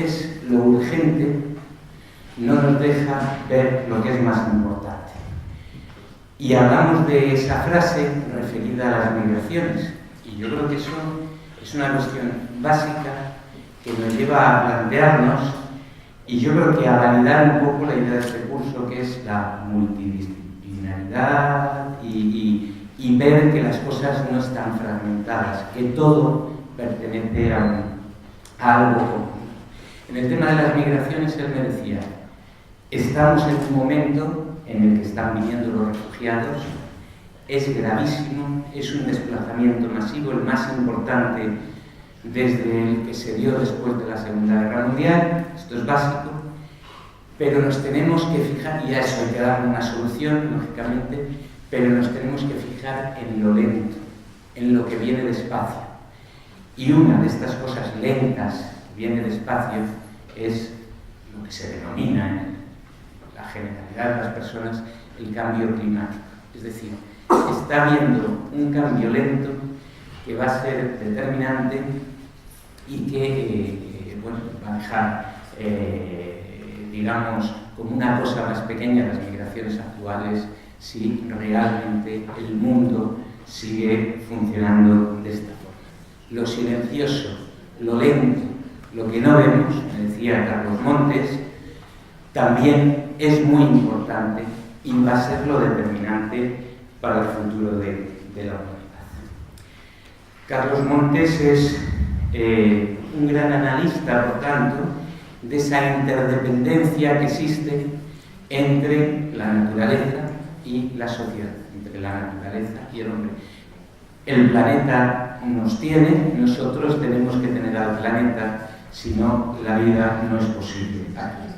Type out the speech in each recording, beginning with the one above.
veces lo urgente no nos deja ver lo que es más importante. Y hablamos de esa frase referida a las migraciones, y yo creo que eso es una cuestión básica que nos lleva a plantearnos, y yo creo que a validar un poco la idea de este curso, que es la multidisciplinaridad y ver que las cosas no están fragmentadas, que todo pertenece a algo común. En el tema de las migraciones, él me decía, estamos en un momento en el que están viniendo los refugiados, es gravísimo, es un desplazamiento masivo, el más importante desde el que se dio después de la Segunda Guerra Mundial, esto es básico, pero nos tenemos que fijar, y a eso hay que dar una solución, lógicamente, pero nos tenemos que fijar en lo lento, en lo que viene despacio. Y una de estas cosas lentas que viene despacio es lo que se denomina en la generalidad de las personas el cambio climático. Es decir, está habiendo un cambio lento que va a ser determinante y que bueno, va a dejar, digamos, como una cosa más pequeña las migraciones actuales si realmente el mundo sigue funcionando de esta forma. Lo silencioso, lo lento, lo que no vemos, me decía Carlos Montes, también es muy importante y va a ser lo determinante para el futuro de la humanidad. Carlos Montes es un gran analista, por tanto, de esa interdependencia que existe entre la naturaleza y la sociedad, entre la naturaleza y el hombre. El planeta nos tiene, nosotros tenemos que tener al planeta, si no, la vida no es posible aquí.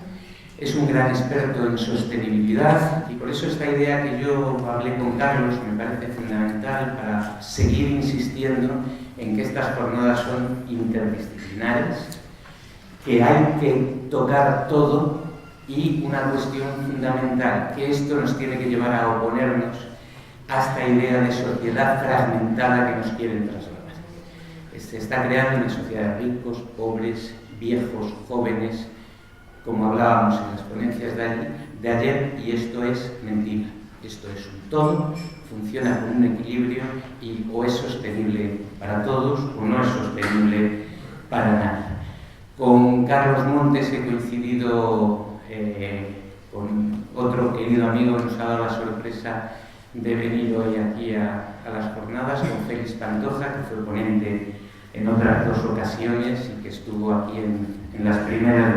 Es un gran experto en sostenibilidad y por eso esta idea que yo hablé con Carlos me parece fundamental para seguir insistiendo en que estas jornadas son interdisciplinares, que hay que tocar todo y una cuestión fundamental, que esto nos tiene que llevar a oponernos a esta idea de sociedad fragmentada que nos quieren trasladar. Se está creando una sociedad de ricos, pobres, viejos, jóvenes, como hablábamos en las ponencias de ayer, y esto es mentira. Esto es un todo, funciona con un equilibrio y o es sostenible para todos o no es sostenible para nadie. Con Carlos Montes he coincidido con otro querido amigo, nos ha dado la sorpresa de venir hoy aquí a las jornadas, con Félix Pantoja, que fue ponente en otras dos ocasiones y que estuvo aquí en las primeras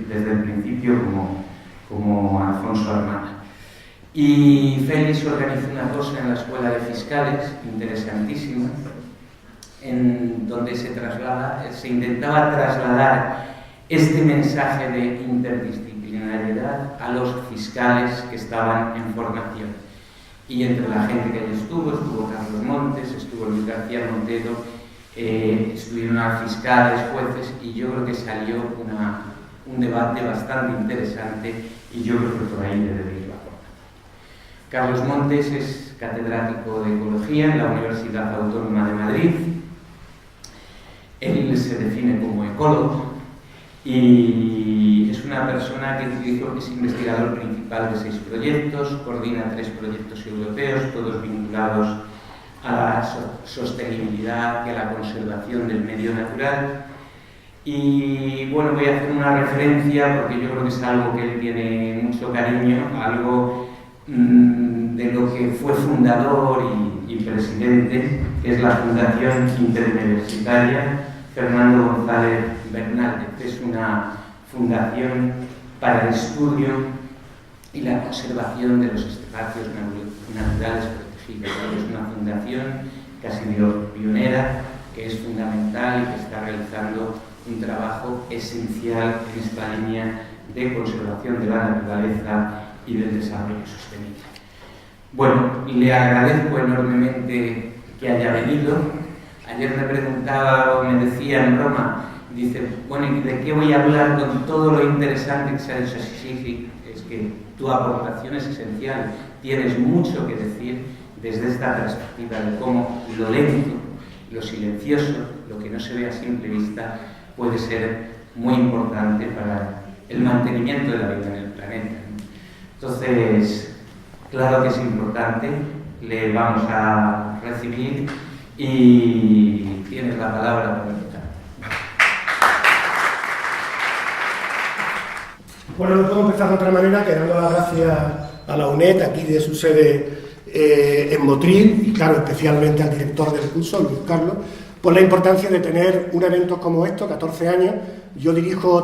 desde el principio como Alfonso Armada. Y Félix organizó una cosa en la Escuela de Fiscales, interesantísima, en donde se intentaba trasladar este mensaje de interdisciplinariedad a los fiscales que estaban en formación. Y entre la gente que allí estuvo Carlos Montes, estuvo Luis García Montero, estuvieron fiscales, jueces, y yo creo que salió un debate bastante interesante y yo creo que por ahí debe ir la cosa. Carlos Montes es catedrático de Ecología en la Universidad Autónoma de Madrid. Él se define como ecólogo y es una persona que es investigador principal de 6 proyectos, coordina 3 proyectos europeos, todos vinculados a la sostenibilidad y a la conservación del medio natural. Y bueno, voy a hacer una referencia porque yo creo que es algo que él tiene mucho cariño, algo de lo que fue fundador y presidente, que es la Fundación Interuniversitaria Fernando González Bernaldez. Es una fundación para el estudio y la conservación de los espacios naturales protegidos. Es una fundación que ha sido pionera, que es fundamental y que está realizando un trabajo esencial en esta línea de conservación de la naturaleza y del desarrollo sostenible. Bueno, le agradezco enormemente que haya venido. Ayer me preguntaba, o me decía en Roma, dice, bueno, ¿y de qué voy a hablar con todo lo interesante que se ha dicho? Sí, es que tu aportación es esencial, tienes mucho que decir desde esta perspectiva de cómo lo lento, lo silencioso, lo que no se ve a simple vista, puede ser muy importante para el mantenimiento de la vida en el planeta, ¿no? Entonces, claro que es importante, le vamos a recibir y tienes la palabra para empezar. Bueno, no puedo empezar de otra manera que dando las gracias a la UNED, aquí de su sede en Motril, y claro, especialmente al director del curso, Luis Carlos, por la importancia de tener un evento como esto, 14 años. Yo dirijo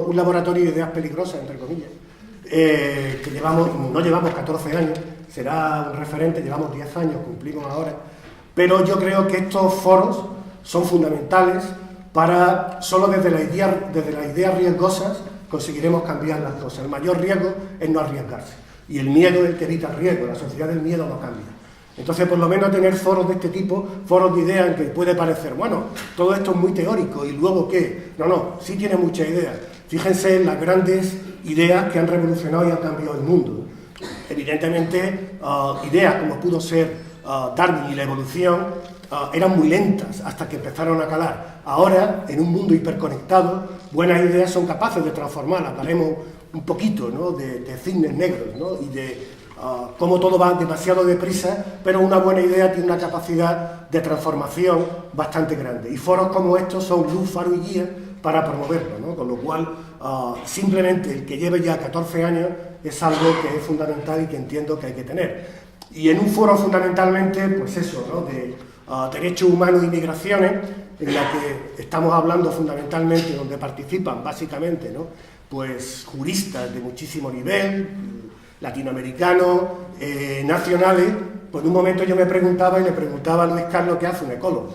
un laboratorio de ideas peligrosas, entre comillas, que no llevamos 14 años, será un referente, llevamos 10 años, cumplimos ahora, pero yo creo que estos foros son fundamentales para, solo desde las ideas riesgosas conseguiremos cambiar las cosas. El mayor riesgo es no arriesgarse, y el miedo es el que evita el riesgo, la sociedad del miedo no cambia. Entonces, por lo menos tener foros de este tipo, foros de ideas en que puede parecer, bueno, todo esto es muy teórico, ¿y luego qué? No, sí tiene muchas ideas. Fíjense en las grandes ideas que han revolucionado y han cambiado el mundo. Evidentemente, ideas como pudo ser Darwin y la evolución eran muy lentas hasta que empezaron a calar. Ahora, en un mundo hiperconectado, buenas ideas son capaces de transformar. Hablaremos un poquito, ¿no?, de cisnes negros, ¿no?, y de cómo todo va demasiado deprisa, pero una buena idea tiene una capacidad de transformación bastante grande. Y foros como estos son luz, faro y guía para promoverlo, ¿no? Con lo cual, simplemente el que lleve ya 14 años es algo que es fundamental y que entiendo que hay que tener. Y en un foro fundamentalmente, pues eso, ¿no?, de derechos humanos y migraciones, en la que estamos hablando fundamentalmente, donde participan básicamente, ¿no?, pues juristas de muchísimo nivel, latinoamericanos, nacionales. Pues en un momento yo me preguntaba y le preguntaba a Luis Carlos qué hace un ecólogo.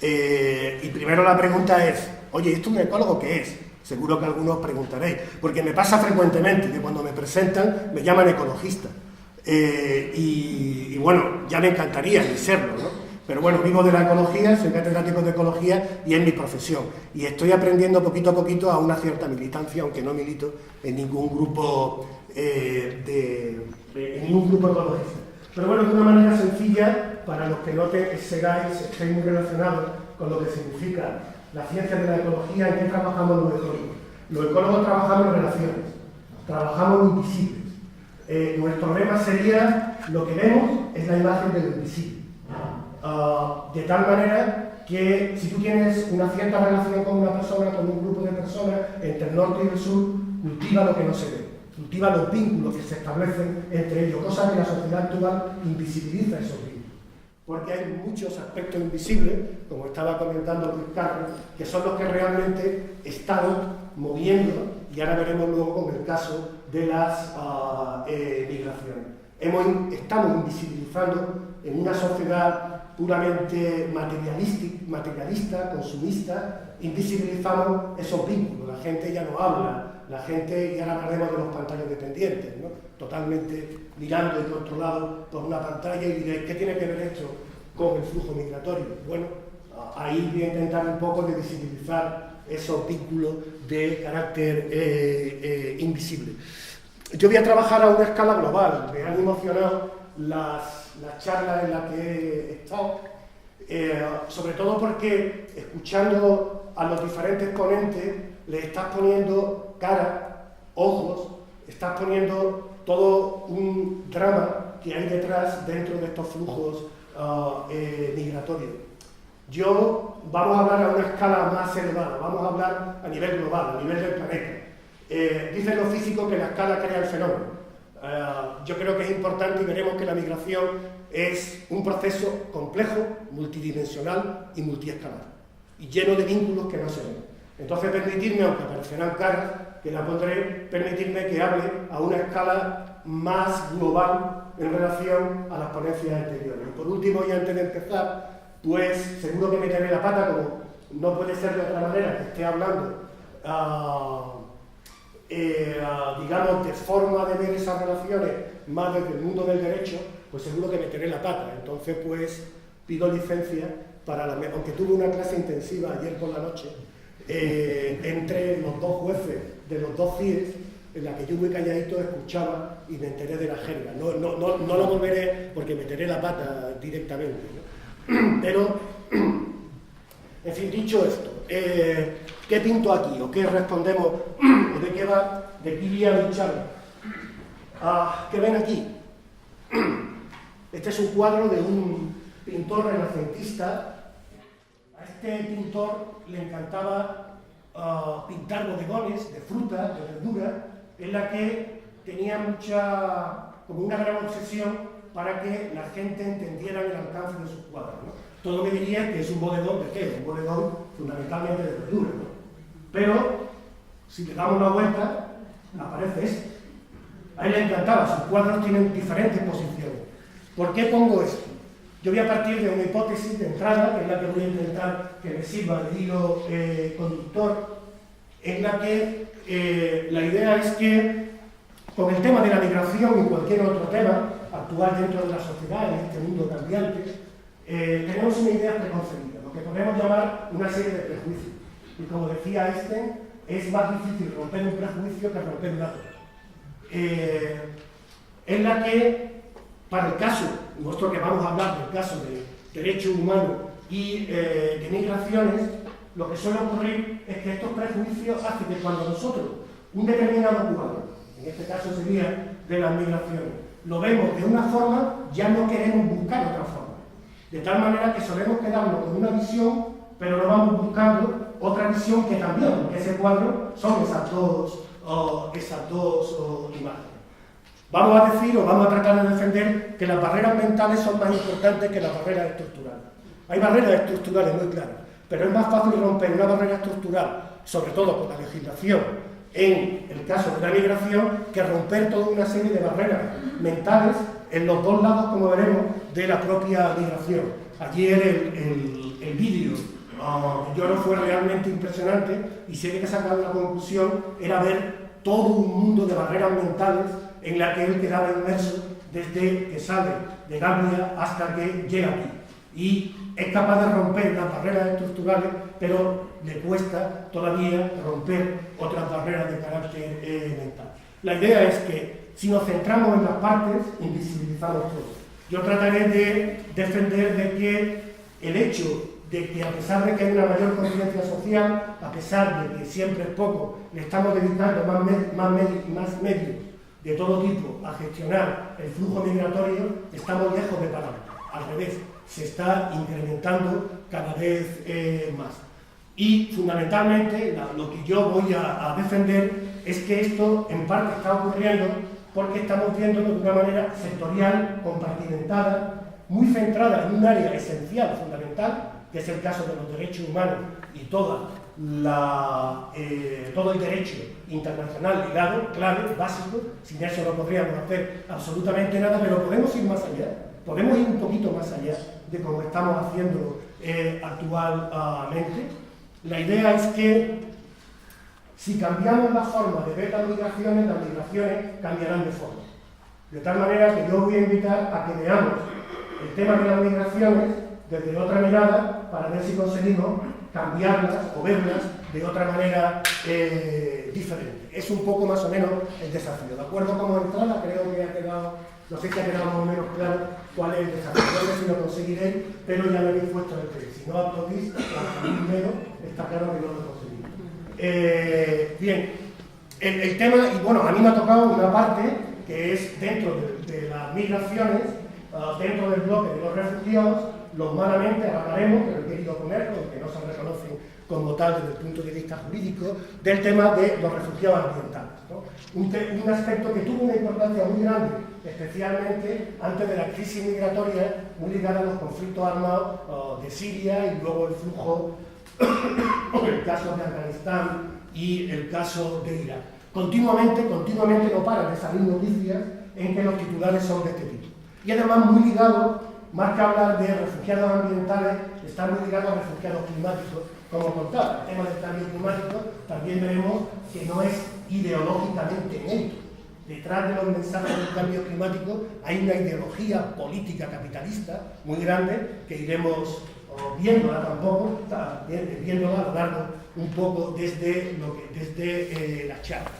Y primero la pregunta es, oye, ¿esto un ecólogo qué es? Seguro que algunos preguntaréis, porque me pasa frecuentemente que cuando me presentan me llaman ecologista. Y bueno, ya me encantaría serlo, ¿no? Pero bueno, vivo de la ecología, soy catedrático de ecología y es mi profesión. Y estoy aprendiendo poquito a poquito a una cierta militancia, aunque no milito en ningún grupo ecologista. Pero bueno, de una manera sencilla, para los que no estéis muy relacionados con lo que significa la ciencia de la ecología, ¿en qué trabajamos los ecólogos? Los ecólogos trabajamos en relaciones, trabajamos invisibles. Nuestro lema sería, lo que vemos es la imagen de lo invisible. De tal manera que si tú tienes una cierta relación con una persona, con un grupo de personas, entre el norte y el sur, cultiva lo que no se ve, cultiva los vínculos que se establecen entre ellos, cosa que la sociedad actual invisibiliza esos vínculos. Porque hay muchos aspectos invisibles, como estaba comentando Luis Carlos, que son los que realmente están moviendo, y ahora veremos luego con el caso de las migraciones. Estamos invisibilizando en una sociedad puramente materialista, consumista, invisibilizamos esos vínculos. La gente ya no habla, la gente, y ahora hablaremos de los pantallas dependientes, ¿no?, totalmente mirando y controlado por una pantalla, y diréis, ¿qué tiene que ver esto con el flujo migratorio? Bueno, ahí voy a intentar un poco de visibilizar esos vínculos de carácter invisible. Yo voy a trabajar a una escala global. Me han emocionado las charlas en las que he estado, sobre todo porque escuchando a los diferentes ponentes le estás poniendo cara, ojos, estás poniendo todo un drama que hay detrás dentro de estos flujos migratorios. Vamos a hablar a una escala más elevada, vamos a hablar a nivel global, a nivel del planeta. Dicen los físicos que la escala crea el fenómeno. Yo creo que es importante, y veremos que la migración es un proceso complejo, multidimensional y multiescalar, y lleno de vínculos que no se ven. Entonces, permitidme, aunque aparecerán caras, que la pondré, permitidme que hable a una escala más global en relación a las ponencias anteriores. Y por último, y antes de empezar, pues seguro que meteré la pata, como no puede ser de otra manera que esté hablando digamos, de forma de ver esas relaciones más desde el mundo del derecho, pues seguro que meteré la pata. Entonces, pues, pido licencia para aunque tuve una clase intensiva ayer por la noche entre los dos jueces de los dos CIEs, en la que yo muy calladito escuchaba y me enteré de la jerga. No lo volveré porque meteré la pata directamente, ¿no? Pero, en fin, dicho esto, ¿qué pinto aquí? ¿O qué respondemos? ¿O de qué va? De Kilian Charles. ¿Qué ven aquí? Este es un cuadro de un pintor renacentista. A este pintor le encantaba pintar bodegones de fruta, de verdura, en la que tenía como una gran obsesión para que la gente entendiera el alcance de sus cuadros, ¿no? Todo me diría que es un bodegón de qué, un bodegón fundamentalmente de verdura, ¿no? Pero si le damos una vuelta, aparece esto. A él le encantaba, sus cuadros tienen diferentes posiciones. ¿Por qué pongo esto? Yo voy a partir de una hipótesis de entrada, que es la que voy a intentar que me sirva de hilo conductor, en la que la idea es que con el tema de la migración y cualquier otro tema actual dentro de la sociedad, en este mundo cambiante, tenemos una idea preconcebida, lo que podemos llamar una serie de prejuicios. Y como decía Einstein, es más difícil romper un prejuicio que romper un átomo. En la que, para el caso, nuestro que vamos a hablar del caso de derechos humanos y de migraciones, lo que suele ocurrir es que estos prejuicios hacen que cuando nosotros, un determinado cuadro, en este caso sería de las migraciones, lo vemos de una forma, ya no queremos buscar otra forma. De tal manera que solemos quedarnos con una visión, pero no vamos buscando otra visión que también, porque ese cuadro son esas dos imágenes. Vamos a decir o vamos a tratar de defender que las barreras mentales son más importantes que las barreras estructurales. Hay barreras estructurales muy claras, pero es más fácil romper una barrera estructural, sobre todo con la legislación, en el caso de la migración, que romper toda una serie de barreras mentales en los dos lados, como veremos, de la propia migración. Ayer el vídeo yo no fue realmente impresionante y sé que sacar una conclusión era ver todo un mundo de barreras mentales en la que él quedaba inmerso desde que sale de Gambia hasta que llega aquí. Y es capaz de romper las barreras estructurales, pero le cuesta todavía romper otras barreras de carácter mental. La idea es que si nos centramos en las partes, invisibilizamos todo. Yo trataré de defender de que el hecho de que a pesar de que hay una mayor conciencia social, a pesar de que siempre es poco, le estamos dedicando más medios de todo tipo a gestionar el flujo migratorio, estamos lejos de parar. Al revés, se está incrementando cada vez más. Y fundamentalmente lo que yo voy a defender es que esto en parte está ocurriendo porque estamos viéndolo de una manera sectorial, compartimentada, muy centrada en un área esencial, fundamental, que es el caso de los derechos humanos y todo el derecho internacional ligado, clave, básico. Sin eso no podríamos hacer absolutamente nada, pero podemos ir más allá, podemos ir un poquito más allá de como estamos haciéndolo actualmente. La idea es que si cambiamos la forma de ver las migraciones cambiarán de forma. De tal manera que yo voy a invitar a que veamos el tema de las migraciones desde otra mirada para ver si conseguimos cambiarlas o verlas de otra manera diferente. Es un poco más o menos el desafío. De acuerdo como entrada, creo que ha quedado, no sé si ha quedado más o menos claro cuál es el desafío. No sé si lo conseguiré, pero ya lo habéis puesto en el test. Si no aplaudís, está claro que no lo conseguimos. Bien, el tema, y bueno, a mí me ha tocado una parte que es dentro de las migraciones, dentro del bloque de los refugiados. Los malamente hablaremos, pero he querido ponerlo, porque no se reconocen como tal desde el punto de vista jurídico, del tema de los refugiados ambientales, ¿no? Un aspecto que tuvo una importancia muy grande, especialmente antes de la crisis migratoria, muy ligada a los conflictos armados de Siria y luego el flujo, el caso de Afganistán y el caso de Irak. Continuamente no paran de salir noticias en que los titulares son de este tipo. Y además muy ligado, más que hablar de refugiados ambientales, está muy ligado a refugiados climáticos, como contaba. El tema del cambio climático también veremos que no es ideológicamente neutro. Detrás de los mensajes del cambio climático hay una ideología política capitalista muy grande que iremos viéndola viéndola a lo largo un poco desde la charla.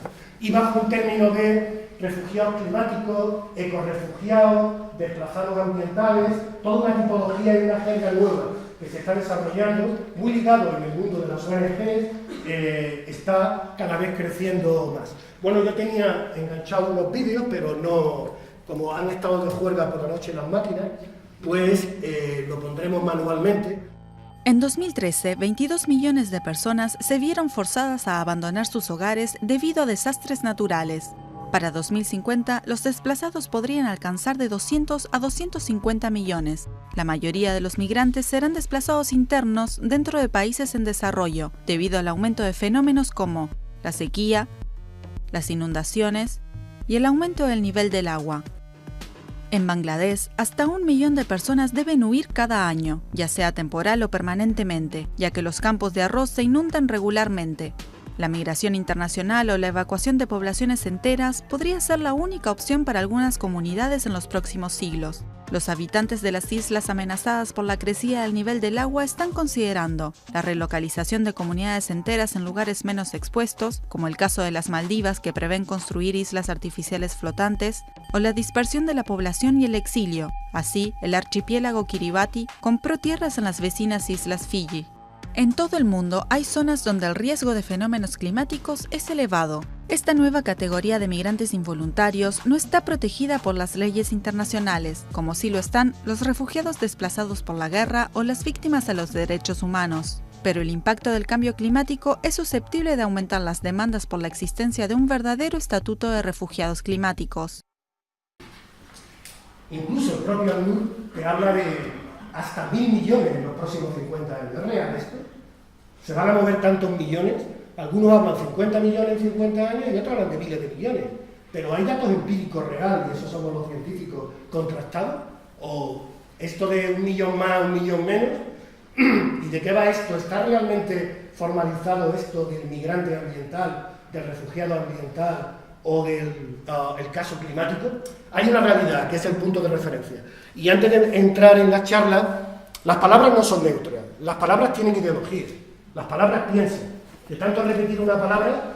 Y bajo un término de refugiados climáticos, ecorefugiados, desplazados ambientales, toda una tipología y una jerga nueva que se está desarrollando, muy ligado en el mundo de las ONGs, está cada vez creciendo más. Bueno, yo tenía enganchado unos vídeos, pero no, como han estado de juerga por la noche las máquinas, pues lo pondremos manualmente. En 2013, 22 millones de personas se vieron forzadas a abandonar sus hogares debido a desastres naturales. Para 2050, los desplazados podrían alcanzar de 200 a 250 millones. La mayoría de los migrantes serán desplazados internos dentro de países en desarrollo, debido al aumento de fenómenos como la sequía, las inundaciones y el aumento del nivel del agua. En Bangladesh, hasta 1 millón de personas deben huir cada año, ya sea temporal o permanentemente, ya que los campos de arroz se inundan regularmente. La migración internacional o la evacuación de poblaciones enteras podría ser la única opción para algunas comunidades en los próximos siglos. Los habitantes de las islas amenazadas por la crecida del nivel del agua están considerando la relocalización de comunidades enteras en lugares menos expuestos, como el caso de las Maldivas que prevén construir islas artificiales flotantes, o la dispersión de la población y el exilio. Así, el archipiélago Kiribati compró tierras en las vecinas islas Fiji. En todo el mundo hay zonas donde el riesgo de fenómenos climáticos es elevado. Esta nueva categoría de migrantes involuntarios no está protegida por las leyes internacionales, como sí lo están los refugiados desplazados por la guerra o las víctimas de los derechos humanos. Pero el impacto del cambio climático es susceptible de aumentar las demandas por la existencia de un verdadero estatuto de refugiados climáticos. Incluso el propio ACNUR te habla de hasta 1.000 millones en los próximos 50 años. ¿Es real esto? ¿Se van a mover tantos millones? Algunos hablan 50 millones en 50 años y otros hablan de miles de millones. Pero ¿hay datos empíricos reales, y esos somos los científicos, contrastados? ¿O esto de 1 millón más, 1 millón menos? ¿Y de qué va esto? ¿Está realmente formalizado esto del migrante ambiental, del refugiado ambiental o del el caso climático? Hay una realidad que es el punto de referencia. Y antes de entrar en la charla, las palabras no son neutras, las palabras tienen ideología, las palabras piensan. De tanto repetir una palabra,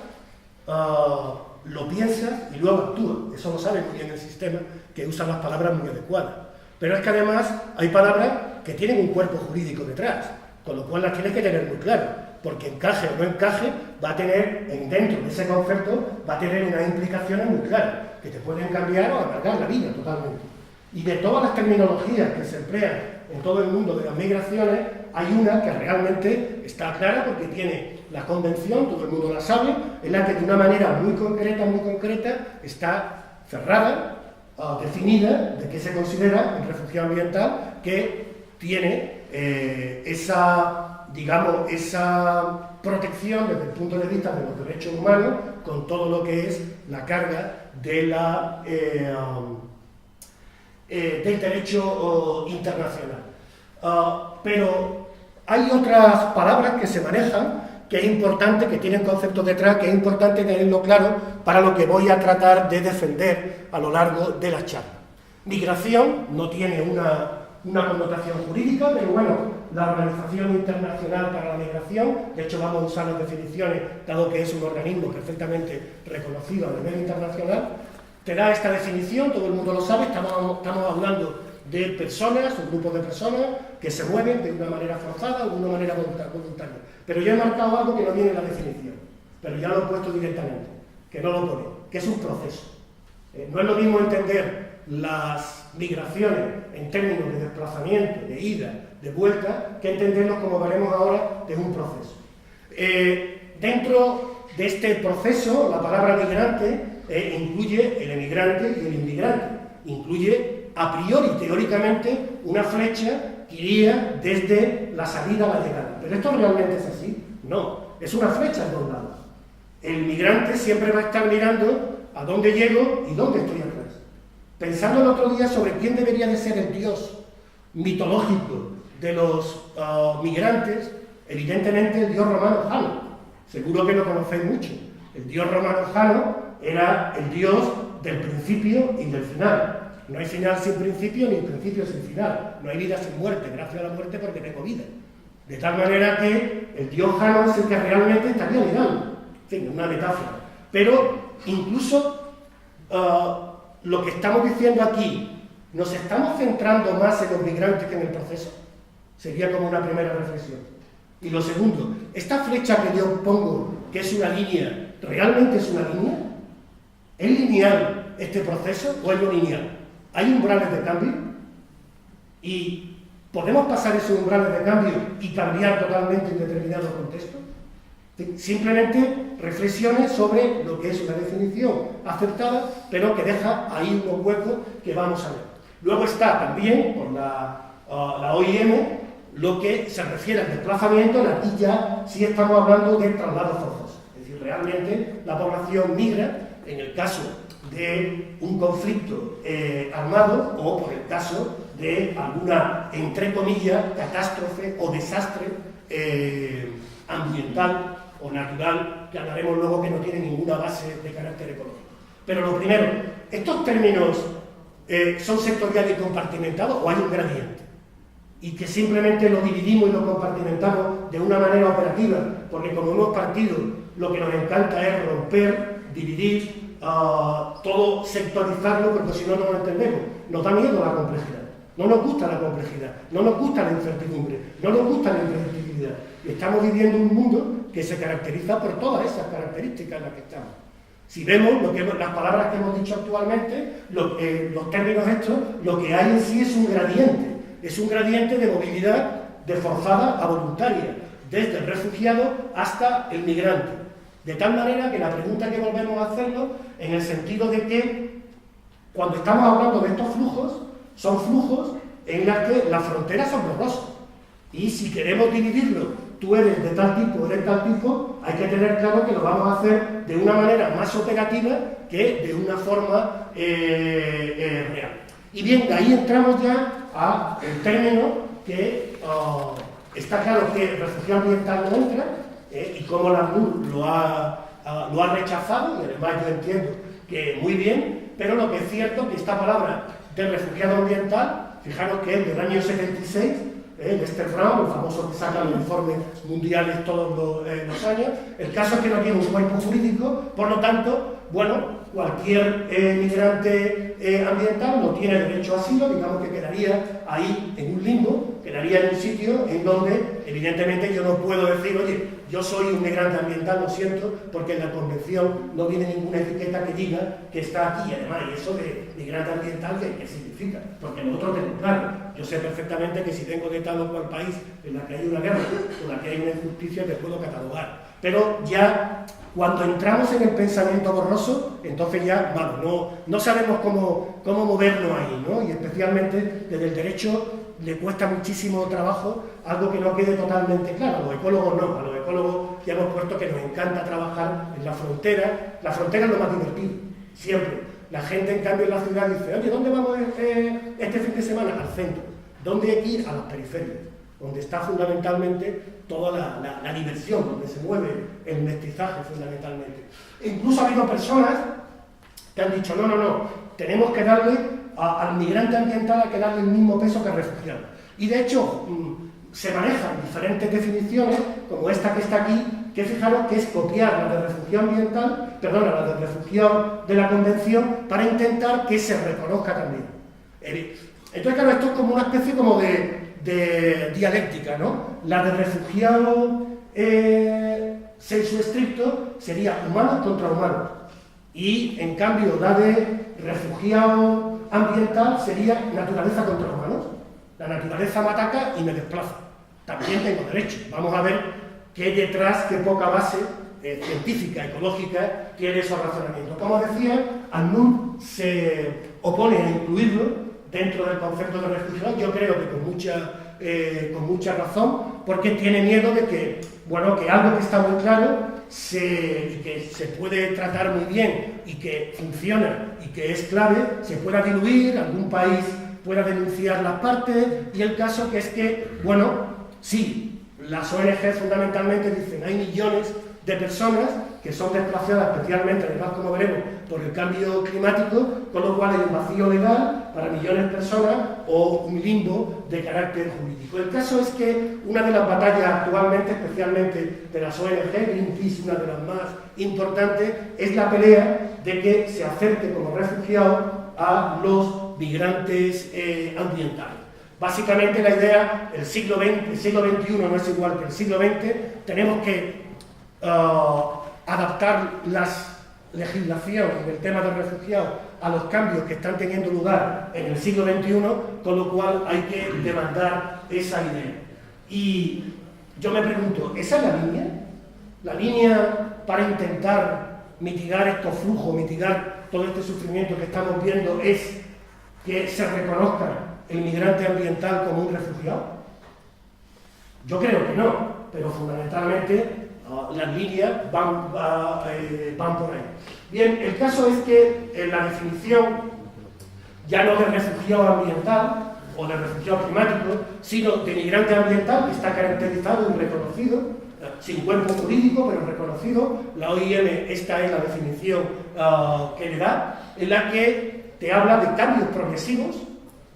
lo piensas y luego actúas. Eso lo sabe muy bien el sistema, que usa las palabras muy adecuadas. Pero es que además hay palabras que tienen un cuerpo jurídico detrás, con lo cual las tienes que tener muy claras, porque encaje o no encaje, va a tener, dentro de ese concepto, va a tener unas implicaciones muy claras, que te pueden cambiar o alargar la vida totalmente. Y de todas las terminologías que se emplean en todo el mundo de las migraciones, hay una que realmente está clara porque tiene la convención, todo el mundo la sabe, en la que de una manera muy concreta, está cerrada, definida, de qué se considera un refugiado ambiental que tiene esa protección desde el punto de vista de los derechos humanos, con todo lo que es la carga de del derecho internacional. Pero hay otras palabras que se manejan, que es importante, que tienen conceptos detrás, que es importante tenerlo claro para lo que voy a tratar de defender a lo largo de la charla. Migración no tiene una connotación jurídica, pero bueno, la Organización Internacional para la Migración, de hecho vamos a usar las definiciones, dado que es un organismo perfectamente reconocido a nivel internacional, te da esta definición, todo el mundo lo sabe, estamos hablando de personas, un grupo de personas que se mueven de una manera forzada o de una manera voluntaria. Pero yo he marcado algo que no viene en la definición, pero ya lo he puesto directamente, que no lo pone, que es un proceso. No es lo mismo entender las migraciones en términos de desplazamiento, de ida, de vuelta, que entenderlo como veremos ahora de un proceso. Dentro de este proceso, la palabra migrante incluye el emigrante y el inmigrante, incluye a priori, teóricamente, una flecha que iría desde la salida a la llegada. ¿Pero esto realmente es así? No, es una flecha en dos lados. El migrante siempre va a estar mirando a dónde llego y dónde estoy atrás. Pensando el otro día sobre quién debería de ser el dios mitológico de los migrantes, evidentemente el dios romano Jano. Seguro que lo conocéis mucho. El dios romano Jano era el dios del principio y del final. No hay final sin principio, ni principio sin final. No hay vida sin muerte, gracias a la muerte porque tengo vida. De tal manera que el dios Jano es el que realmente estaría mirando. En fin, una metáfora. Pero incluso lo que estamos diciendo aquí, ¿nos estamos centrando más en los migrantes que en el proceso? Sería como una primera reflexión. Y lo segundo, esta flecha que yo pongo, que es una línea, ¿realmente es una línea? ¿Es lineal este proceso o es no lineal? ¿Hay umbrales de cambio? ¿Y podemos pasar esos umbrales de cambio y cambiar totalmente en determinado contexto? Simplemente reflexiones sobre lo que es una definición aceptada, pero que deja ahí unos huecos que vamos a ver. Luego está también, por la OIM, lo que se refiere al desplazamiento. Aquí ya sí estamos hablando de traslados forzosos. Es decir, realmente la población migra en el caso de un conflicto armado o por el caso de alguna, entre comillas, catástrofe o desastre ambiental o natural, que hablaremos luego, que no tiene ninguna base de carácter ecológico. Pero lo primero, ¿estos términos son sectoriales y compartimentados o hay un gradiente? Y que simplemente lo dividimos y lo compartimentamos de una manera operativa, porque como hemos partido, lo que nos encanta es romper, dividir, todo sectorizarlo, porque si no, no lo entendemos. Nos da miedo la complejidad, no nos gusta la complejidad, no nos gusta la incertidumbre, no nos gusta la impredictibilidad. Y estamos viviendo un mundo que se caracteriza por todas esas características en las que estamos. Si vemos las palabras que hemos dicho actualmente, los términos estos, lo que hay en sí es un gradiente. Es un gradiente de movilidad de forzada a voluntaria, desde el refugiado hasta el migrante. De tal manera que la pregunta que volvemos a hacerlo, en el sentido de que cuando estamos hablando de estos flujos, son flujos en los que las fronteras son borrosas. Y si queremos dividirlo, tú eres de tal tipo, eres tal tipo, hay que tener claro que lo vamos a hacer de una manera más operativa que de una forma real. Y bien, de ahí entramos ya al término que está claro que refugiado ambiental no entra, y cómo la ACNUR lo ha rechazado, y además yo entiendo que muy bien, pero lo que es cierto es que esta palabra de refugiado ambiental, fijaros que es del año 76, Lester Brown, el famoso que saca los informes mundiales todos los años. El caso es que no tiene un cuerpo jurídico, por lo tanto, bueno, cualquier migrante ambiental no tiene derecho a asilo, digamos que quedaría ahí en un limbo, quedaría en un sitio en donde, evidentemente, yo no puedo decir, oye, yo soy un migrante ambiental, lo siento, porque en la convención no viene ninguna etiqueta que diga que está aquí. Y además, ¿y eso de migrante ambiental qué significa? Porque nosotros tenemos claro, yo sé perfectamente que si vengo de tal o cual país en la que hay una guerra o en la que hay una injusticia, te puedo catalogar. Pero ya, cuando entramos en el pensamiento borroso, entonces ya, vamos, no sabemos cómo movernos ahí, ¿no? Y especialmente desde el derecho le cuesta muchísimo trabajo algo que no quede totalmente claro. A los ecólogos no, a los ecólogos ya hemos puesto que nos encanta trabajar en la frontera. La frontera es lo más divertido, siempre. La gente, en cambio, en la ciudad dice, oye, ¿dónde vamos este fin de semana? Al centro. ¿Dónde hay que ir? A las periferias, donde está fundamentalmente toda la diversión, donde se mueve el mestizaje fundamentalmente. E incluso ha habido personas que han dicho, no, tenemos que darle al migrante ambiental, hay que darle el mismo peso que al refugiado. Y de hecho, se manejan diferentes definiciones, como esta que está aquí, que fijaros que es copiar la de refugiado ambiental, la de refugiado de la Convención, para intentar que se reconozca también. Entonces, claro, esto es como una especie como de dialéctica, ¿no? La de refugiado sensu estricto sería humanos contra humanos, y en cambio la de refugiado ambiental sería naturaleza contra humanos. La naturaleza me ataca y me desplaza. También tengo derecho. Vamos a ver qué detrás, qué poca base científica, ecológica, tiene esos razonamientos. Como decía, ACNUR se opone a incluirlo dentro del concepto de refugiado. Yo creo que con mucha razón, porque tiene miedo de que, que algo que está muy claro y que se puede tratar muy bien y que funciona y que es clave, se pueda diluir, algún país pueda denunciar las partes, y el caso que es que, sí, las ONG fundamentalmente dicen hay millones de personas que son desplazadas, especialmente, además, como veremos, por el cambio climático, con lo cual hay un vacío legal para millones de personas o un limbo de carácter jurídico. El caso es que una de las batallas actualmente, especialmente de las ONG, Greenpeace, una de las más importantes, es la pelea de que se acepte como refugiados a los migrantes ambientales. Básicamente la idea, el siglo XXI no es igual que el siglo XX, tenemos que adaptar la legislación en el tema de refugiados a los cambios que están teniendo lugar en el siglo XXI, con lo cual hay que demandar esa idea. Y yo me pregunto, ¿esa es la línea? ¿La línea para intentar mitigar estos flujos, mitigar todo este sufrimiento que estamos viendo es que se reconozca el migrante ambiental como un refugiado? Yo creo que no, pero fundamentalmente las líneas van por ahí. Bien, el caso es que en la definición, ya no de refugiado ambiental o de refugiado climático, sino de migrante ambiental, que está caracterizado y reconocido, sin cuerpo jurídico, pero reconocido, la OIM, esta es la definición que le da, en la que te habla de cambios progresivos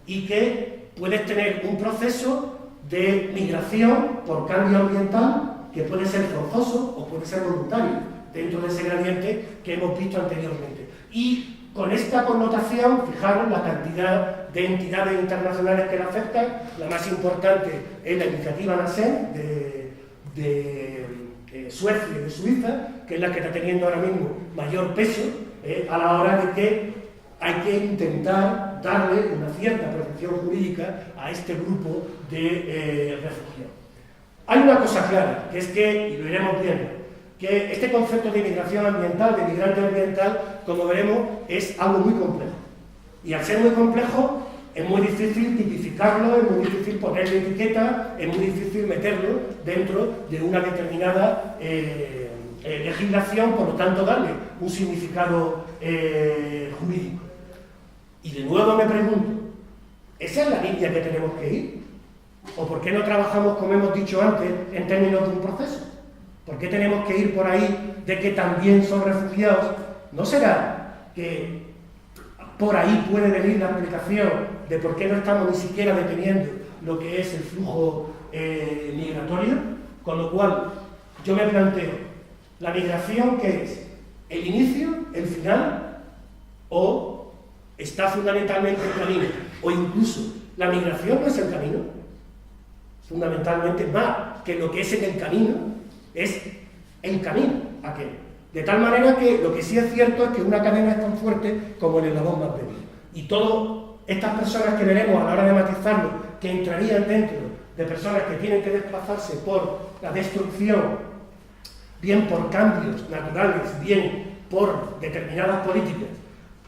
y que puedes tener un proceso de migración por cambio ambiental que puede ser forzoso o puede ser voluntario, dentro de ese gradiente que hemos visto anteriormente. Y con esta connotación, fijaros la cantidad de entidades internacionales que la afectan. La más importante es la iniciativa NASEM de Suecia y de Suiza, que es la que está teniendo ahora mismo mayor peso a la hora de que hay que intentar darle una cierta protección jurídica a este grupo de refugiados. Hay una cosa clara, que es que, y lo iremos viendo, que este concepto de migración ambiental, de migrante ambiental, como veremos, es algo muy complejo. Y al ser muy complejo, es muy difícil tipificarlo, es muy difícil ponerle etiqueta, es muy difícil meterlo dentro de una determinada legislación, por lo tanto darle un significado jurídico. Y de nuevo me pregunto, ¿esa es la línea que tenemos que ir? ¿O por qué no trabajamos, como hemos dicho antes, en términos de un proceso? ¿Por qué tenemos que ir por ahí de que también son refugiados? ¿No será que por ahí puede venir la explicación de por qué no estamos ni siquiera deteniendo lo que es el flujo migratorio? Con lo cual, yo me planteo, ¿la migración qué es? ¿El inicio, el final? ¿O está fundamentalmente el camino? ¿O incluso la migración no es el camino? Fundamentalmente más que lo que es en el camino, es el camino aquel. De tal manera que lo que sí es cierto es que una cadena es tan fuerte como el eslabón más débil. Y todas estas personas que veremos a la hora de matizarlo, que entrarían dentro de personas que tienen que desplazarse por la destrucción, bien por cambios naturales, bien por determinadas políticas,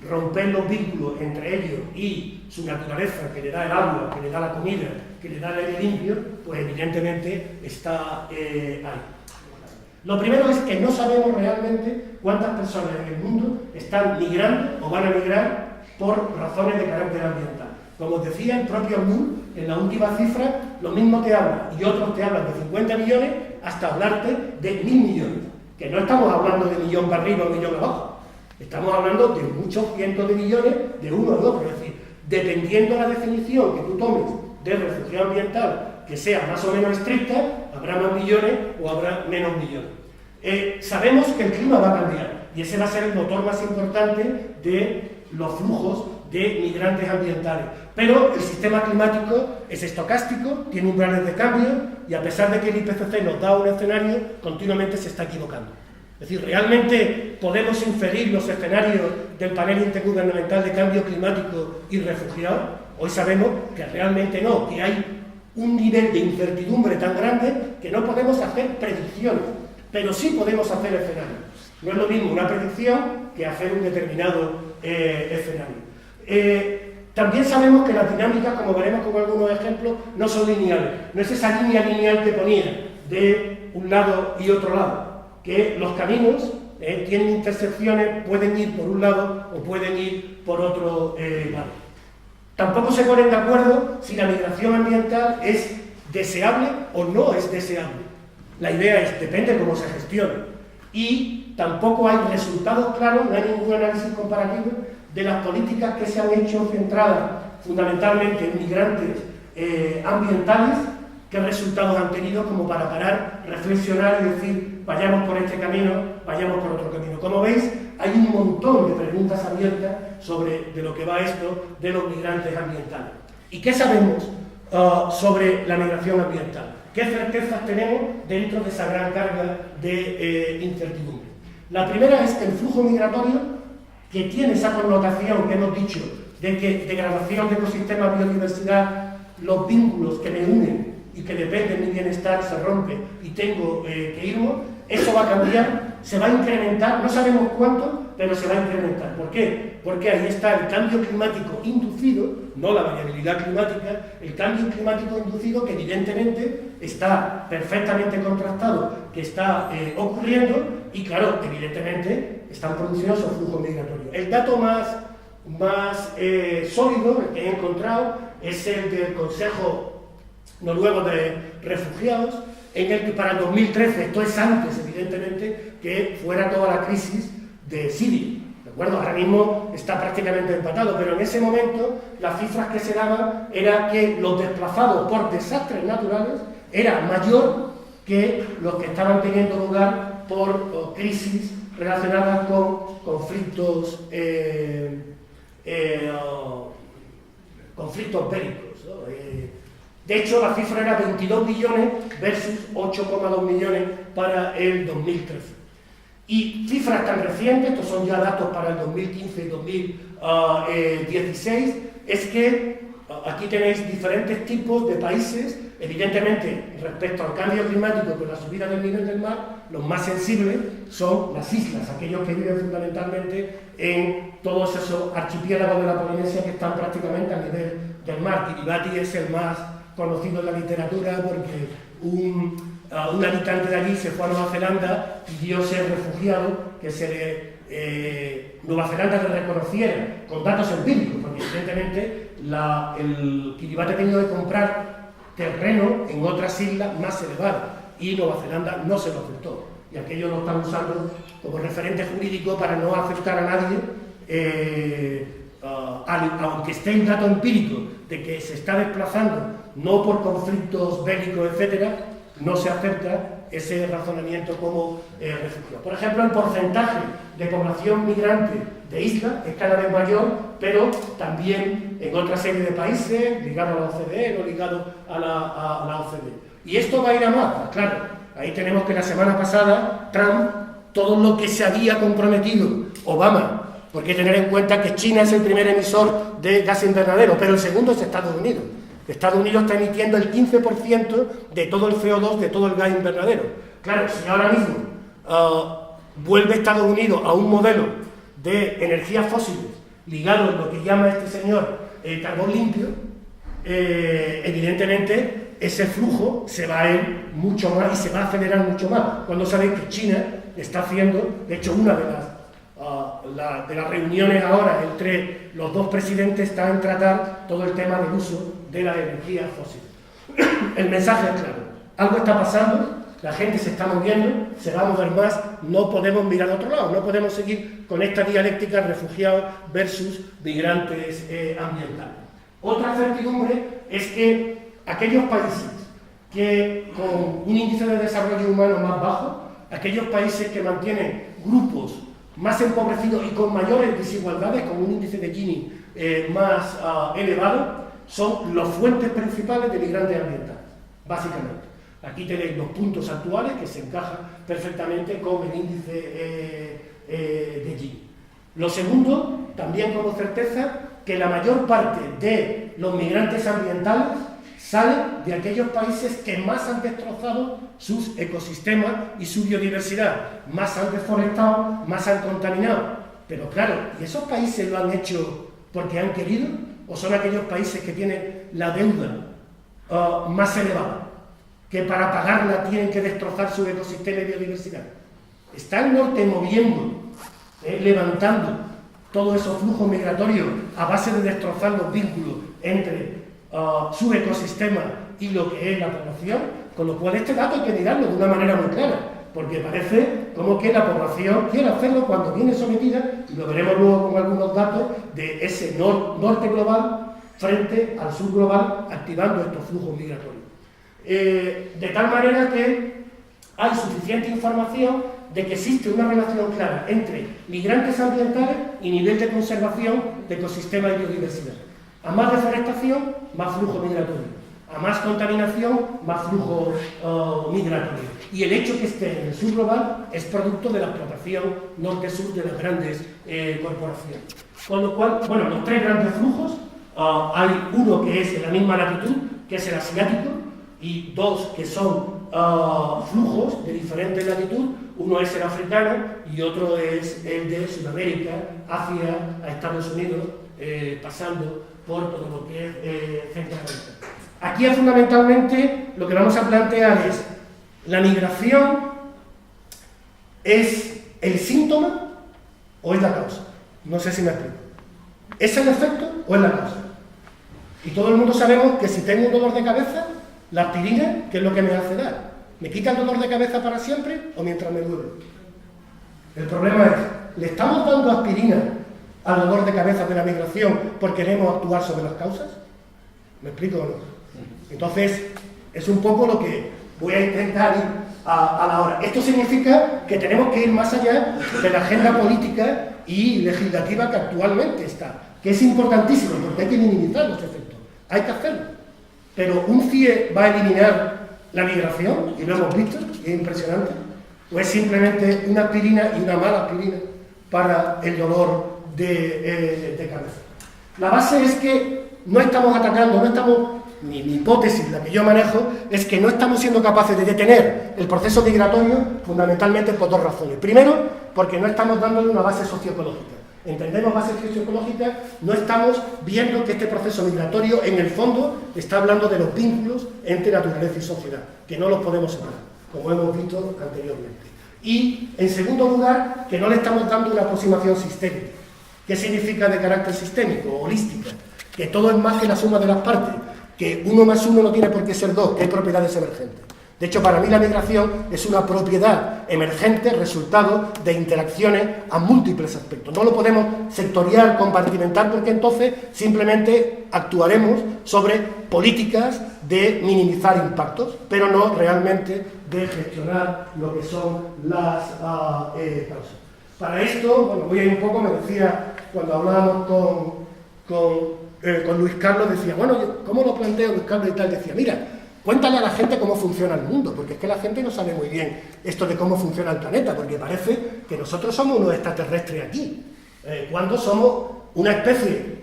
romper los vínculos entre ellos y su naturaleza, que le da el agua, que le da la comida, que le da el aire limpio, pues evidentemente está ahí. Lo primero es que no sabemos realmente cuántas personas en el mundo están migrando o van a migrar por razones de carácter ambiental. Como os decía, el propio MUL, en la última cifra, lo mismo te habla, y otros te hablan de 50 millones, hasta hablarte de 1.000 millones. Que no estamos hablando de millón para arriba o millón abajo. Estamos hablando de muchos cientos de millones, de uno o dos, es decir, dependiendo de la definición que tú tomes de refugiado ambiental, que sea más o menos estricta, habrá más millones o habrá menos millones. Sabemos que el clima va a cambiar y ese va a ser el motor más importante de los flujos de migrantes ambientales. Pero el sistema climático es estocástico, tiene umbrales de cambio y a pesar de que el IPCC nos da un escenario, continuamente se está equivocando. Es decir, ¿realmente podemos inferir los escenarios del panel intergubernamental de cambio climático y refugiados? Hoy sabemos que realmente no, que hay un nivel de incertidumbre tan grande que no podemos hacer predicciones, pero sí podemos hacer escenarios. No es lo mismo una predicción que hacer un determinado escenario. También sabemos que las dinámicas, como veremos con algunos ejemplos, no son lineales. No es esa línea lineal que ponía de un lado y otro lado. Que los caminos tienen intersecciones, pueden ir por un lado o pueden ir por otro lado. Tampoco se ponen de acuerdo si la migración ambiental es deseable o no es deseable. La idea es, depende de cómo se gestione. Y tampoco hay resultados claros, no hay ningún análisis comparativo de las políticas que se han hecho centradas fundamentalmente en migrantes ambientales, qué resultados han tenido como para parar, reflexionar y decir, vayamos por este camino, vayamos por otro camino. Como veis, hay un montón de preguntas abiertas sobre de lo que va esto de los migrantes ambientales. ¿Y qué sabemos sobre la migración ambiental. ¿Qué certezas tenemos dentro de esa gran carga de incertidumbre? La primera es que el flujo migratorio, que tiene esa connotación que hemos dicho de que degradación de ecosistemas, biodiversidad, los vínculos que me unen y que dependen de mi bienestar se rompen y tengo que irme, eso va a cambiar, se va a incrementar, no sabemos cuánto, pero se va a incrementar. ¿Por qué? Porque ahí está el cambio climático inducido, no la variabilidad climática, el cambio climático inducido que evidentemente está perfectamente contrastado, que está ocurriendo y claro, evidentemente están produciendo esos flujos migratorios. El dato más sólido que he encontrado es el del Consejo Noruego de Refugiados, en el que para el 2013, esto es antes evidentemente que fuera toda la crisis de Siria, ¿de acuerdo? Ahora mismo está prácticamente empatado, pero en ese momento las cifras que se daban era que los desplazados por desastres naturales era mayor que los que estaban teniendo lugar por crisis relacionadas con conflictos bélicos, ¿no? De hecho, la cifra era 22 millones versus 8,2 millones para el 2013. Y cifras tan recientes, estos son ya datos para el 2015 y 2016, es que aquí tenéis diferentes tipos de países. Evidentemente, respecto al cambio climático con la subida del nivel del mar, los más sensibles son las islas, aquellos que viven fundamentalmente en todos esos archipiélagos de la Polinesia que están prácticamente a nivel del mar. Kiribati es el más conocido en la literatura porque un habitante de allí se fue a Nueva Zelanda, pidió ser refugiado, que Nueva Zelanda le reconociera con datos empíricos, porque evidentemente el Kiribati ha tenido que comprar terreno en otras islas más elevadas y Nueva Zelanda no se lo aceptó y aquello lo están usando como referente jurídico para no aceptar a nadie, aunque esté el dato empírico de que se está desplazando no por conflictos bélicos, etcétera, no se acepta ese razonamiento como refugio. Por ejemplo, el porcentaje de población migrante de islas es cada vez mayor, pero también en otra serie de países, ligado a la OCDE, no ligado a la OCDE. Y esto va a ir a más, pues claro. Ahí tenemos que la semana pasada Trump, todo lo que se había comprometido Obama, porque hay que tener en cuenta que China es el primer emisor de gas invernadero, pero el segundo es Estados Unidos. Estados Unidos está emitiendo el 15% de todo el CO2, de todo el gas invernadero. Claro, si ahora mismo vuelve Estados Unidos a un modelo de energías fósiles ligado a lo que llama este señor carbón limpio, evidentemente ese flujo se va a ir mucho más y se va a acelerar mucho más. Cuando sabéis que China está haciendo, de hecho una de las reuniones ahora entre los dos presidentes está en tratar todo el tema del uso de la energía fósil. El mensaje es claro, algo está pasando, la gente se está moviendo, se va a mover más, no podemos mirar a otro lado, no podemos seguir con esta dialéctica refugiados versus migrantes ambientales. Otra certidumbre es que aquellos países que con un índice de desarrollo humano más bajo, aquellos países que mantienen grupos más empobrecidos y con mayores desigualdades, con un índice de Gini más elevado, son las fuentes principales de migrantes ambientales, básicamente. Aquí tenéis los puntos actuales que se encajan perfectamente con el índice de Gini. Lo segundo, también como certeza, que la mayor parte de los migrantes ambientales salen de aquellos países que más han destrozado sus ecosistemas y su biodiversidad, más han deforestado, más han contaminado. Pero claro, ¿y esos países lo han hecho porque han querido? ¿O son aquellos países que tienen la deuda más elevada, que para pagarla tienen que destrozar su ecosistema y biodiversidad? Está el norte moviendo, levantando todos esos flujos migratorios a base de destrozar los vínculos entre su ecosistema y lo que es la población, con lo cual este dato hay que mirarlo de una manera muy clara, porque parece como que la población quiere hacerlo cuando viene sometida, y lo veremos luego con algunos datos de ese norte global frente al sur global, activando estos flujos migratorios. De tal manera que hay suficiente información de que existe una relación clara entre migrantes ambientales y nivel de conservación de ecosistemas y biodiversidad. A más deforestación, más flujo migratorio. A más contaminación, más flujo migratorio. Y el hecho que esté en el sur global es producto de la explotación norte-sur de las grandes corporaciones. Con lo cual, bueno, los tres grandes flujos, hay uno que es en la misma latitud, que es el asiático, y dos que son flujos de diferente latitud. Uno es el africano y otro es el de Sudamérica, hacia a Estados Unidos, pasando por todo lo que es Centroamérica. Aquí fundamentalmente lo que vamos a plantear es: ¿la migración es el síntoma o es la causa? No sé si me explico. ¿Es el efecto o es la causa? Y todo el mundo sabemos que si tengo un dolor de cabeza, la aspirina, ¿qué es lo que me hace dar? ¿Me quita el dolor de cabeza para siempre o mientras me duele? El problema es, ¿le estamos dando aspirina al dolor de cabeza de la migración porque queremos actuar sobre las causas? ¿Me explico o no? Entonces, es un poco lo que voy a intentar ir a la hora. Esto significa que tenemos que ir más allá de la agenda política y legislativa que actualmente está, que es importantísimo porque hay que minimizar los efectos, hay que hacerlo. Pero ¿un CIE va a eliminar la migración? Y lo hemos visto, y es impresionante. ¿O es simplemente una aspirina y una mala aspirina para el dolor de cabeza? La base es que no estamos atacando, mi hipótesis, la que yo manejo, es que no estamos siendo capaces de detener el proceso migratorio fundamentalmente por dos razones. Primero, porque no estamos dándole una base socioecológica. Entendemos base socioecológica, no estamos viendo que este proceso migratorio, en el fondo, está hablando de los vínculos entre naturaleza y sociedad, que no los podemos separar, como hemos visto anteriormente. Y, en segundo lugar, que no le estamos dando una aproximación sistémica. ¿Qué significa de carácter sistémico, holística? Que todo es más que la suma de las partes, que 1 más 1 no tiene por qué ser 2, que hay propiedades emergentes. De hecho, para mí la migración es una propiedad emergente, resultado de interacciones a múltiples aspectos. No lo podemos sectorial, compartimentar, porque entonces simplemente actuaremos sobre políticas de minimizar impactos, pero no realmente de gestionar lo que son las causas. Para esto, bueno, voy a ir un poco, me decía, cuando hablábamos con Luis Carlos, decía, bueno, ¿cómo lo planteo Luis Carlos y tal? Decía, mira, cuéntale a la gente cómo funciona el mundo, porque es que la gente no sabe muy bien esto de cómo funciona el planeta, porque parece que nosotros somos unos extraterrestres aquí, cuando somos una especie,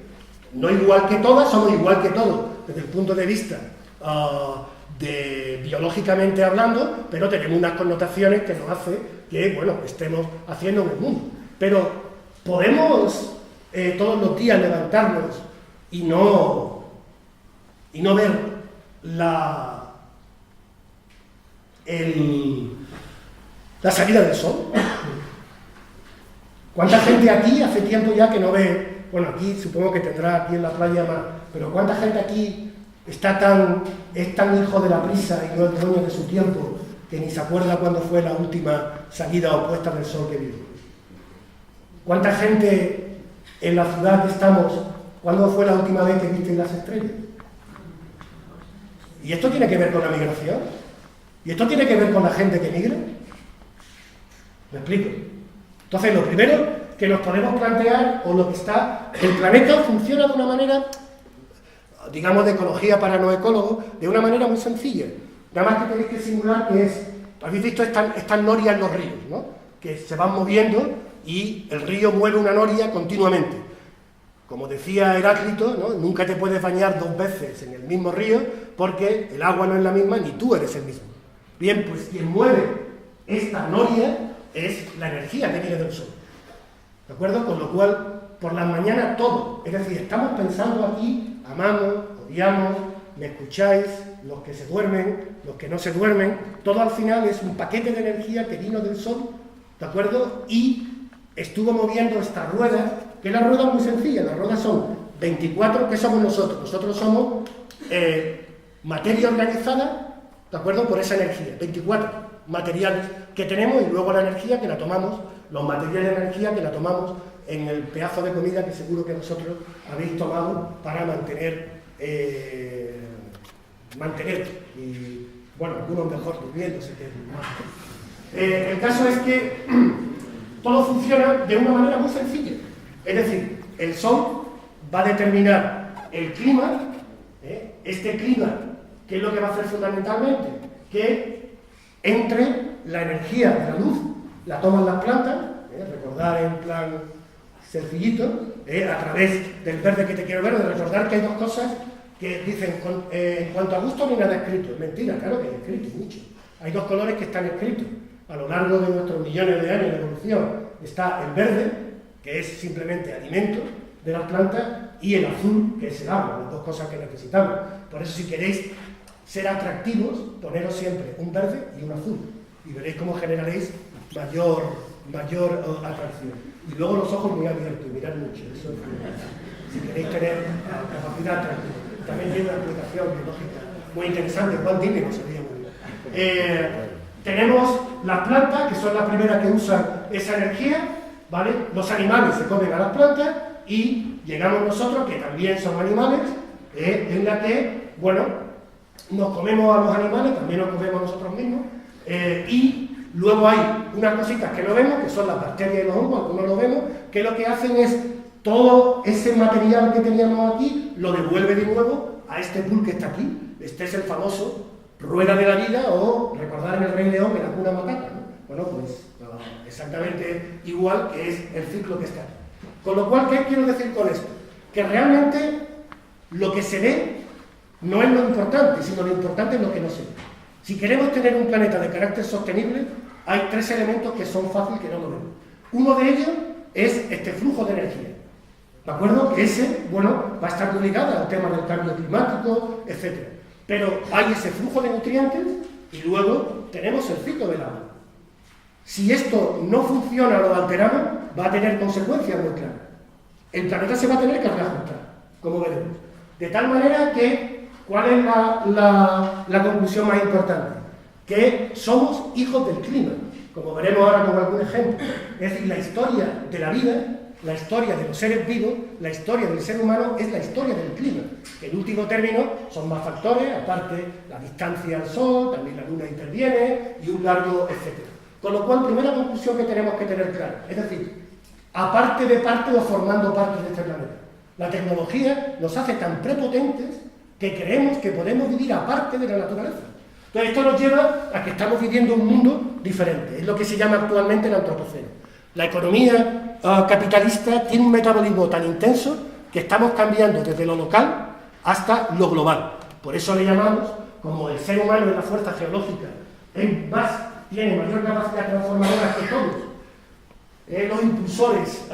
no igual que todas, somos igual que todos, desde el punto de vista biológicamente hablando, pero tenemos unas connotaciones que nos hace que, bueno, estemos haciendo en el mundo. Pero podemos todos los días levantarnos y no ver la salida del sol. ¿Cuánta gente aquí hace tiempo ya que no ve? Bueno, aquí supongo que tendrá aquí en la playa más, pero ¿cuánta gente aquí es tan hijo de la prisa y no es dueño de su tiempo que ni se acuerda cuándo fue la última salida o puesta del sol que vio? ¿Cuánta gente en la ciudad que estamos, cuándo fue la última vez que visteis las estrellas? ¿Y esto tiene que ver con la migración? ¿Y esto tiene que ver con la gente que migra? ¿Me explico? Entonces, lo primero que nos podemos plantear, o lo que está, el planeta funciona de una manera, digamos, de ecología para no ecólogos, de una manera muy sencilla. Nada más que tenéis que simular que es, habéis visto estas norias en los ríos, ¿no? Que se van moviendo y el río mueve una noria continuamente. Como decía Heráclito, ¿no? Nunca te puedes bañar 2 veces en el mismo río porque el agua no es la misma ni tú eres el mismo. Bien, pues quien mueve esta noria es la energía que viene del sol. ¿De acuerdo? Con lo cual, por las mañanas todo. Es decir, estamos pensando aquí, amamos, odiamos, me escucháis, los que se duermen, los que no se duermen, todo al final es un paquete de energía que vino del sol, ¿de acuerdo? Y estuvo moviendo esta rueda, que la rueda es muy sencilla, las ruedas son 24, ¿qué somos nosotros? Nosotros somos materia organizada, ¿de acuerdo? Por esa energía, 24 materiales que tenemos y luego la energía que la tomamos, los materiales de energía que la tomamos en el pedazo de comida que seguro que vosotros habéis tomado para mantener, y bueno, algunos mejor durmiéndose que el caso es que todo funciona de una manera muy sencilla, es decir, el sol va a determinar el clima, este clima ¿qué es lo que va a hacer fundamentalmente? Que entre la energía de la luz, la toman las plantas, recordar en plan sencillito, a través del verde que te quiero ver, de recordar que hay dos cosas que dicen, en cuanto a gusto no hay nada escrito. Es mentira, claro que hay escrito, mucho. Hay dos colores que están escritos. A lo largo de nuestros millones de años de evolución está el verde, que es simplemente alimento de las plantas, y el azul, que es el agua, las dos cosas que necesitamos. Por eso, si queréis ser atractivos, poneros siempre un verde y un azul, y veréis cómo generaréis mayor atracción. Y luego los ojos muy abiertos, y mirad mucho, eso es fundamental. Si queréis tener capacidad atractiva. También tiene una aplicación biológica muy interesante, Juan Dini lo sabía muy bien. Tenemos las plantas, que son las primeras que usan esa energía, ¿vale? Los animales se comen a las plantas, y llegamos nosotros, que también somos animales, en la que, bueno, nos comemos a los animales, también nos comemos a nosotros mismos, y luego hay unas cositas que no vemos, que son las bacterias y los hongos, algunos lo vemos, que lo que hacen es todo ese material que teníamos aquí, lo devuelve de nuevo a este pool que está aquí. Este es el famoso rueda de la vida, o recordar en el Rey León, en Hakuna Matata, ¿no? Bueno, pues exactamente igual, que es el ciclo que está aquí. Con lo cual, ¿qué quiero decir con esto? Que realmente lo que se ve no es lo importante, sino lo importante es lo que no se ve. Si queremos tener un planeta de carácter sostenible, hay tres elementos que son fáciles que no lo vemos. Uno de ellos es este flujo de energía. ¿De acuerdo? Que ese, bueno, va a estar obligado al tema del cambio climático, etc. Pero hay ese flujo de nutrientes y luego tenemos el ciclo del agua. Si esto no funciona o lo alteramos, va a tener consecuencias muy claras. El planeta se va a tener que reajustar, como veremos. De tal manera que, ¿cuál es la conclusión más importante? Que somos hijos del clima, como veremos ahora con algún ejemplo. Es decir, la historia de la vida, la historia de los seres vivos, la historia del ser humano es la historia del clima, que en último término son más factores, aparte la distancia al Sol, también la Luna interviene y un largo etcétera. Con lo cual, primera conclusión que tenemos que tener clara, es decir, aparte de parte o formando parte de este planeta. La tecnología nos hace tan prepotentes que creemos que podemos vivir aparte de la naturaleza. Entonces, esto nos lleva a que estamos viviendo un mundo diferente. Es lo que se llama actualmente el antropoceno. La economía capitalista tiene un metabolismo tan intenso que estamos cambiando desde lo local hasta lo global. Por eso le llamamos, como el ser humano en la fuerza geológica tiene mayor capacidad transformadora que todos los impulsores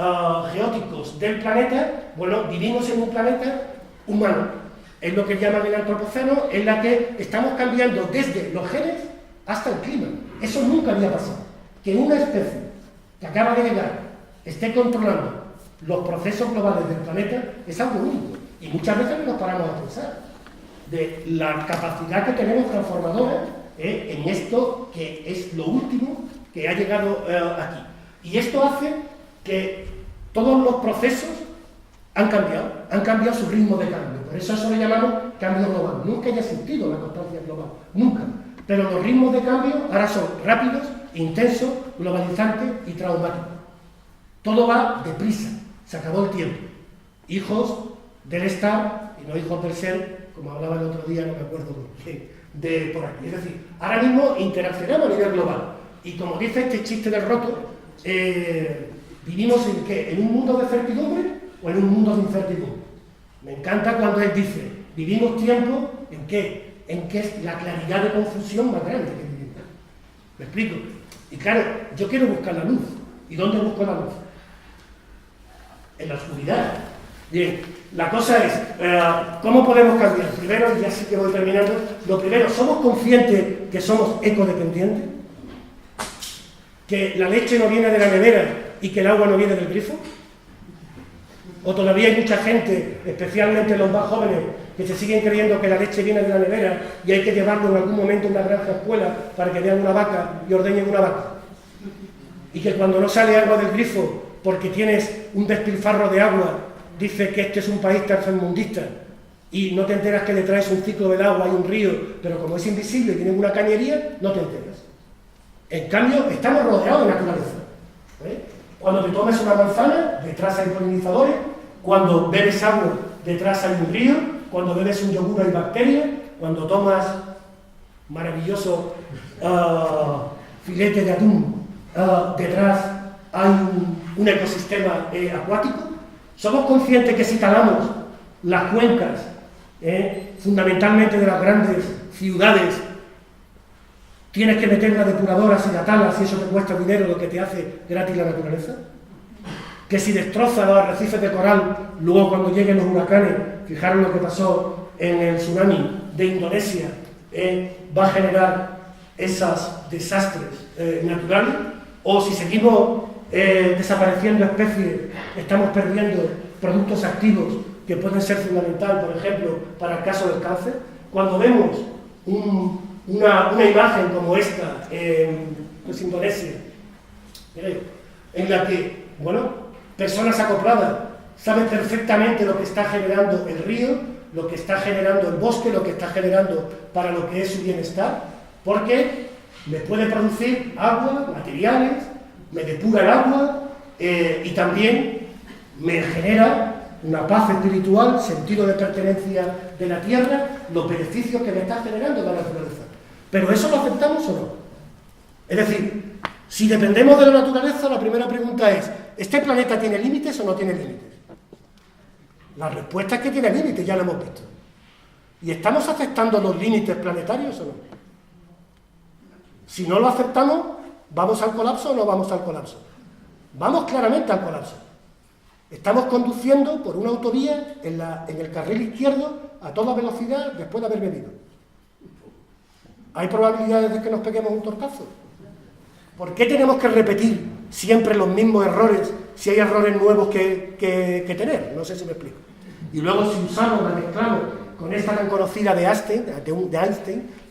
geóticos del planeta, bueno, vivimos en un planeta humano. Es lo que llaman el antropoceno, en la que estamos cambiando desde los genes hasta el clima. Eso nunca había pasado. Que una especie que acaba de llegar esté controlando los procesos globales del planeta es algo único. Y muchas veces no nos paramos a pensar de la capacidad que tenemos transformadora en esto que es lo último que ha llegado aquí. Y esto hace que todos los procesos han cambiado su ritmo de cambio. Por eso le llamamos cambio global. Nunca haya existido la constancia global, nunca. Pero los ritmos de cambio ahora son rápidos, intensos, globalizantes y traumáticos. Todo va deprisa, se acabó el tiempo. Hijos del estar y no hijos del ser, como hablaba el otro día, no me acuerdo de por aquí. Es decir, ahora mismo interaccionamos a nivel global. Y como dice este chiste del roto, vivimos en ¿qué? ¿En un mundo de certidumbre o en un mundo de incertidumbre? Me encanta cuando él dice, vivimos tiempo ¿en qué? En que es la claridad de confusión más grande que vivimos. ¿Me explico? Y claro, yo quiero buscar la luz. ¿Y dónde busco la luz? En la oscuridad. Bien, la cosa es, ¿cómo podemos cambiar? Primero, ya sí que voy terminando, lo primero, ¿somos conscientes que somos ecodependientes? ¿Que la leche no viene de la nevera y que el agua no viene del grifo? ¿O todavía hay mucha gente, especialmente los más jóvenes, que se siguen creyendo que la leche viene de la nevera y hay que llevarlo en algún momento a una granja escuela para que vean una vaca y ordeñen una vaca? Y que cuando no sale agua del grifo porque tienes un despilfarro de agua, dices que este es un país tercermundista y no te enteras que detrás es un ciclo del agua y un río, pero como es invisible y tiene una cañería, no te enteras. En cambio, estamos rodeados de naturaleza. Cuando te tomas una manzana, detrás hay polinizadores. Cuando bebes agua, detrás hay un río. Cuando bebes un yogur hay bacterias. cuando tomas maravilloso filete de atún, detrás hay un ecosistema acuático. Somos conscientes que si talamos las cuencas, fundamentalmente de las grandes ciudades, tienes que meter las depuradoras y la talas y eso te cuesta dinero, lo que te hace gratis la naturaleza. Que si destrozas los arrecifes de coral, luego cuando lleguen los huracanes, fijaros lo que pasó en el tsunami de Indonesia, va a generar esos desastres naturales. O si seguimos desapareciendo especies, estamos perdiendo productos activos que pueden ser fundamentales, por ejemplo, para el caso del cáncer. Cuando vemos una imagen como esta en Indonesia, en la que, personas acopladas saben perfectamente lo que está generando el río, lo que está generando el bosque, lo que está generando para lo que es su bienestar, porque les puede producir agua, materiales, me depura el agua y también me genera una paz espiritual, sentido de pertenencia de la tierra, los beneficios que me está generando la naturaleza. ¿Pero eso lo aceptamos o no? Es decir, si dependemos de la naturaleza, la primera pregunta es, ¿este planeta tiene límites o no tiene límites? La respuesta es que tiene límites, ya lo hemos visto. ¿Y estamos aceptando los límites planetarios o no? Si no lo aceptamos, ¿vamos al colapso o no vamos al colapso? Vamos claramente al colapso. Estamos conduciendo por una autovía en el carril izquierdo a toda velocidad después de haber bebido. ¿Hay probabilidades de que nos peguemos un tortazo? ¿Por qué tenemos que repetir siempre los mismos errores si hay errores nuevos que tener? No sé si me explico. Y luego si usamos, la mezclamos con esta tan conocida de Einstein,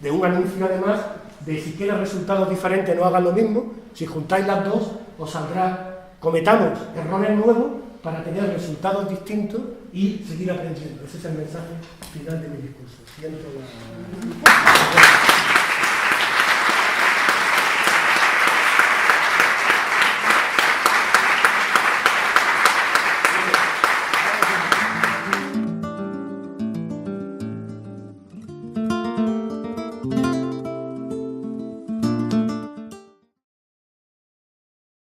de un anuncio además, de si quieres resultados diferentes no hagan lo mismo, si juntáis las dos os saldrá, cometamos errores nuevos para tener resultados distintos y seguir aprendiendo. Ese es el mensaje final de mi discurso. Siento la...